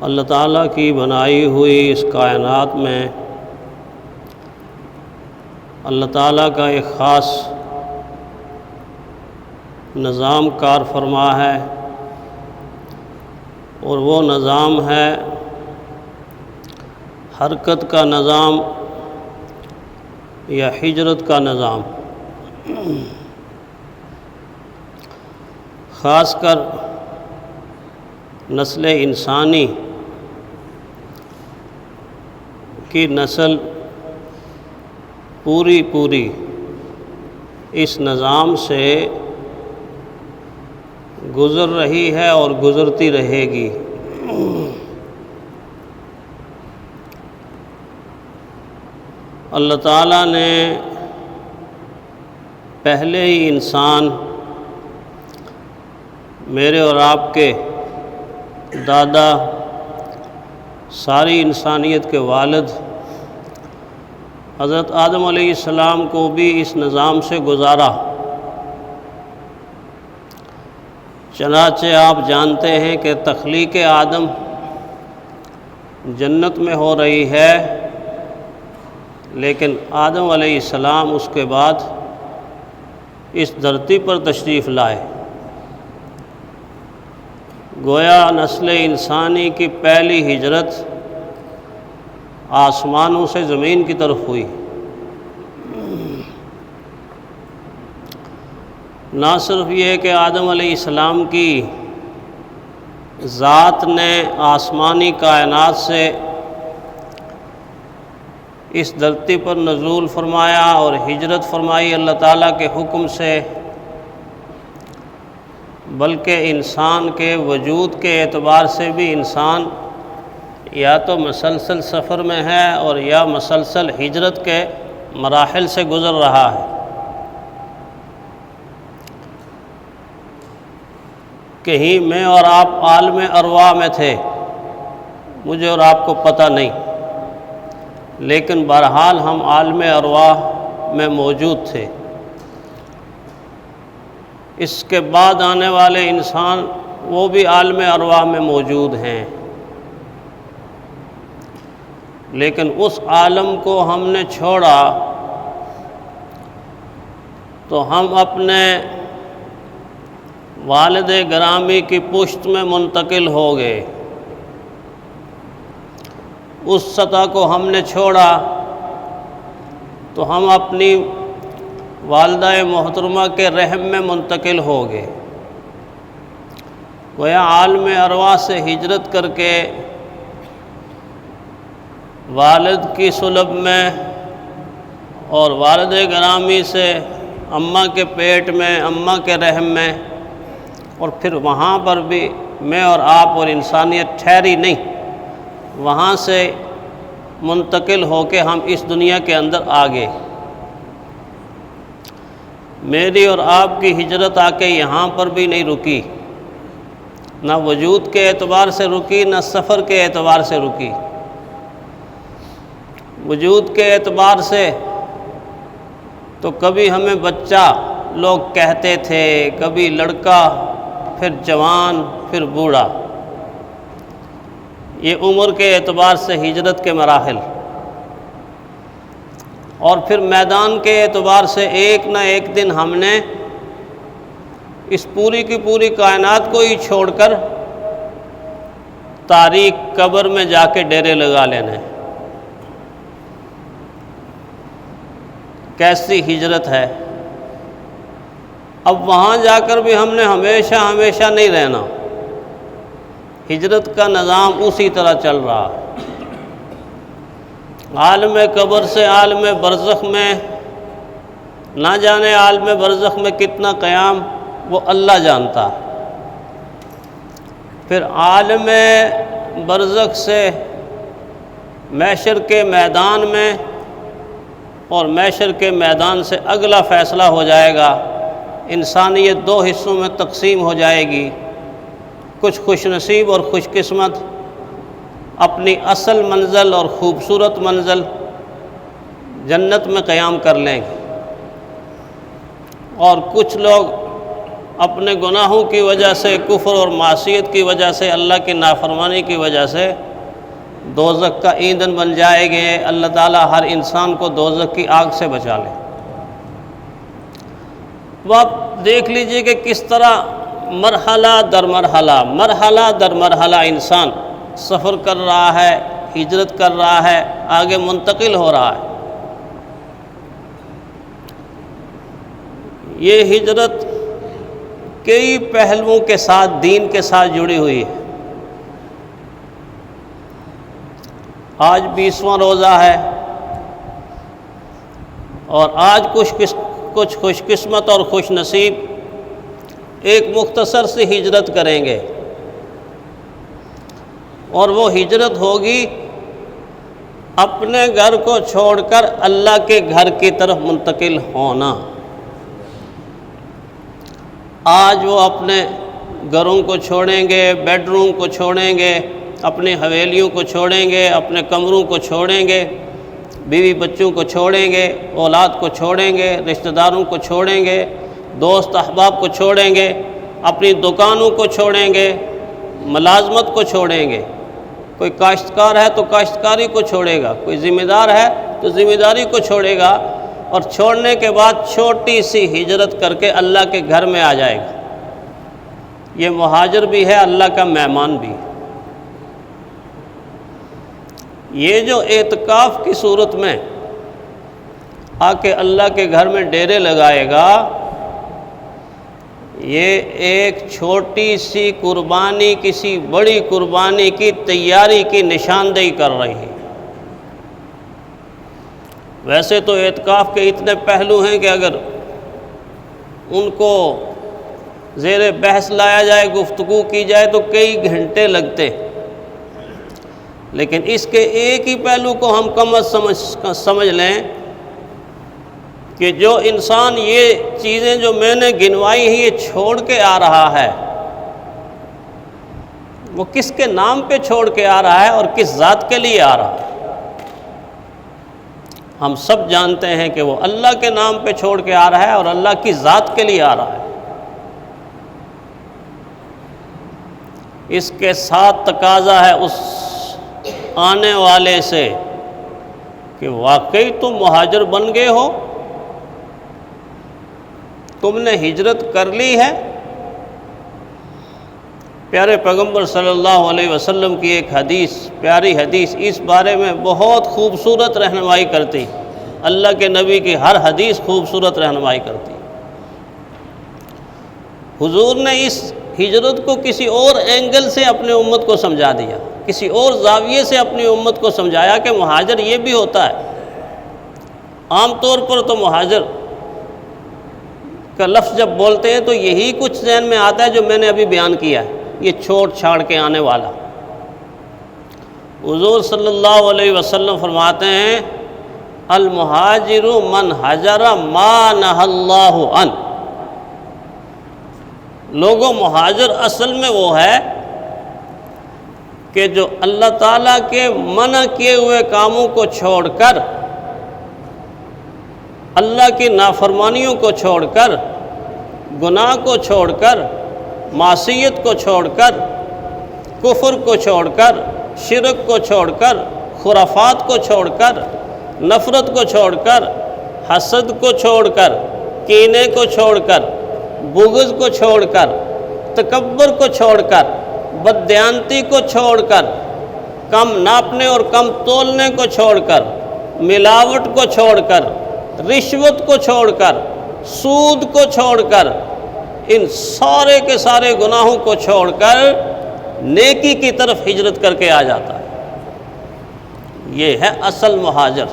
اللہ تعالیٰ کی بنائی ہوئی اس کائنات میں اللہ تعالیٰ کا ایک خاص نظام کار فرما ہے، اور وہ نظام ہے حرکت کا نظام یا ہجرت کا نظام۔ خاص کر نسل انسانی کی نسل پوری اس نظام سے گزر رہی ہے اور گزرتی رہے گی۔ اللہ تعالیٰ نے پہلے ہی انسان، میرے اور آپ کے دادا، ساری انسانیت کے والد حضرت آدم علیہ السلام کو بھی اس نظام سے گزارا۔ چنانچہ آپ جانتے ہیں کہ تخلیق آدم جنت میں ہو رہی ہے، لیکن آدم علیہ السلام اس کے بعد اس دھرتی پر تشریف لائے۔ گویا نسل انسانی کی پہلی ہجرت آسمانوں سے زمین کی طرف ہوئی۔ نہ صرف یہ کہ آدم علیہ السلام کی ذات نے آسمانی کائنات سے اس دھرتی پر نزول فرمایا اور ہجرت فرمائی اللہ تعالیٰ کے حکم سے، بلکہ انسان کے وجود کے اعتبار سے بھی انسان یا تو مسلسل سفر میں ہے اور یا مسلسل ہجرت کے مراحل سے گزر رہا ہے۔ کہیں میں اور آپ عالم ارواح میں تھے، مجھے اور آپ کو پتہ نہیں، لیکن بہرحال ہم عالم ارواح میں موجود تھے۔ اس کے بعد آنے والے انسان وہ بھی عالم ارواح میں موجود ہیں، لیکن اس عالم کو ہم نے چھوڑا تو ہم اپنے والد گرامی کی پشت میں منتقل ہو گئے۔ اس سطح کو ہم نے چھوڑا تو ہم اپنی والدہ محترمہ کے رحم میں منتقل ہو گئے۔ گویا عالم ارواح سے ہجرت کر کے والد کی صلب میں اور والد گرامی سے اماں کے پیٹ میں، اماں کے رحم میں، اور پھر وہاں پر بھی میں اور آپ اور انسانیت ٹھہری نہیں، وہاں سے منتقل ہو کے ہم اس دنیا کے اندر آ گئے۔ میری اور آپ کی ہجرت آ کے یہاں پر بھی نہیں رکی، نہ وجود کے اعتبار سے رکی، نہ سفر کے اعتبار سے رکی۔ وجود کے اعتبار سے تو کبھی ہمیں بچہ لوگ کہتے تھے، کبھی لڑکا، پھر جوان، پھر بوڑھا۔ یہ عمر کے اعتبار سے ہجرت کے مراحل، اور پھر میدان کے اعتبار سے ایک نہ ایک دن ہم نے اس پوری کی پوری کائنات کو ہی چھوڑ کر تاریک قبر میں جا کے ڈیرے لگا لینے۔ کیسی ہجرت ہے! اب وہاں جا کر بھی ہم نے ہمیشہ نہیں رہنا، ہجرت کا نظام اسی طرح چل رہا ہے۔ عالم قبر سے عالم برزخ میں، نہ جانے عالم برزخ میں کتنا قیام وہ اللہ جانتا۔ پھر عالم برزخ سے محشر کے میدان میں، اور محشر کے میدان سے اگلا فیصلہ ہو جائے گا۔ انسانیت دو حصوں میں تقسیم ہو جائے گی، کچھ خوش نصیب اور خوش قسمت اپنی اصل منزل اور خوبصورت منزل جنت میں قیام کر لیں گے، اور کچھ لوگ اپنے گناہوں کی وجہ سے، کفر اور معصیت کی وجہ سے، اللہ کی نافرمانی کی وجہ سے دوزخ کا ایندھن بن جائے گے۔ اللہ تعالیٰ ہر انسان کو دوزخ کی آگ سے بچا لے۔ وہ آپ دیکھ لیجئے کہ کس طرح مرحلہ در مرحلہ انسان سفر کر رہا ہے، ہجرت کر رہا ہے، آگے منتقل ہو رہا ہے۔ یہ ہجرت کئی پہلوؤں کے ساتھ، دین کے ساتھ جڑی ہوئی ہے۔ آج 20واں روزہ ہے، اور آج کچھ خوش قسمت اور خوش نصیب ایک مختصر سی ہجرت کریں گے، اور وہ ہجرت ہوگی اپنے گھر کو چھوڑ کر اللہ کے گھر کی طرف منتقل ہونا۔ آج وہ اپنے گھروں کو چھوڑیں گے، بیڈ روم کو چھوڑیں گے، اپنی حویلیوں کو چھوڑیں گے، اپنے کمروں کو چھوڑیں گے، بیوی بچوں کو چھوڑیں گے، اولاد کو چھوڑیں گے، رشتہ داروں کو چھوڑیں گے، دوست احباب کو چھوڑیں گے، اپنی دکانوں کو چھوڑیں گے، ملازمت کو چھوڑیں گے۔ کوئی کاشتکار ہے تو کاشتکاری کو چھوڑے گا، کوئی ذمہ دار ہے تو ذمہ داری کو چھوڑے گا، اور چھوڑنے کے بعد چھوٹی سی ہجرت کر کے اللہ کے گھر میں آ جائے گا۔ یہ مہاجر بھی ہے، اللہ کا مہمان بھی۔ یہ جو اعتکاف کی صورت میں آ کے اللہ کے گھر میں ڈیرے لگائے گا، یہ ایک چھوٹی سی قربانی کسی بڑی قربانی کی تیاری کی نشاندہی کر رہی ہے۔ ویسے تو اعتکاف کے اتنے پہلو ہیں کہ اگر ان کو زیر بحث لایا جائے، گفتگو کی جائے تو کئی گھنٹے لگتے، لیکن اس کے ایک ہی پہلو کو ہم کم از سمجھ لیں کہ جو انسان یہ چیزیں جو میں نے گنوائی ہیں یہ چھوڑ کے آ رہا ہے، وہ کس کے نام پہ چھوڑ کے آ رہا ہے اور کس ذات کے لیے آ رہا ہے؟ ہم سب جانتے ہیں کہ وہ اللہ کے نام پہ چھوڑ کے آ رہا ہے اور اللہ کی ذات کے لیے آ رہا ہے۔ اس کے ساتھ تقاضا ہے اس آنے والے سے کہ واقعی تم مہاجر بن گئے ہو، تم نے ہجرت کر لی ہے۔ پیارے پیغمبر صلی اللہ علیہ وسلم کی ایک حدیث، پیاری حدیث، اس بارے میں بہت خوبصورت رہنمائی کرتی۔ اللہ کے نبی کی ہر حدیث خوبصورت رہنمائی کرتی۔ حضور نے اس ہجرت کو کسی اور اینگل سے اپنے امت کو سمجھا دیا، کسی اور زاویے سے اپنی امت کو سمجھایا کہ مہاجر یہ بھی ہوتا ہے۔ عام طور پر تو مہاجر کا لفظ جب بولتے ہیں تو یہی کچھ ذہن میں آتا ہے جو میں نے ابھی بیان کیا ہے، یہ چھوڑ چھاڑ کے آنے والا۔ حضور صلی اللہ علیہ وسلم فرماتے ہیں المہاجر من حجر ما نہی اللہ عنہ۔ لوگوں، مہاجر اصل میں وہ ہے کہ جو اللہ تعالیٰ کے منع کیے ہوئے کاموں کو چھوڑ کر، اللہ کی نافرمانیوں کو چھوڑ کر، گناہ کو چھوڑ کر، معصیت کو چھوڑ کر، کفر کو چھوڑ کر، شرک کو چھوڑ کر، خرافات کو چھوڑ کر، نفرت کو چھوڑ کر، حسد کو چھوڑ کر، کینے کو چھوڑ کر، بغض کو چھوڑ کر، تکبر کو چھوڑ کر، بددیانتی کو چھوڑ کر، کم ناپنے اور کم تولنے کو چھوڑ کر، ملاوٹ کو چھوڑ کر، رشوت کو چھوڑ کر، سود کو چھوڑ کر، ان سارے کے سارے گناہوں کو چھوڑ کر نیکی کی طرف ہجرت کر کے آ جاتا ہے۔ یہ ہے اصل مہاجر۔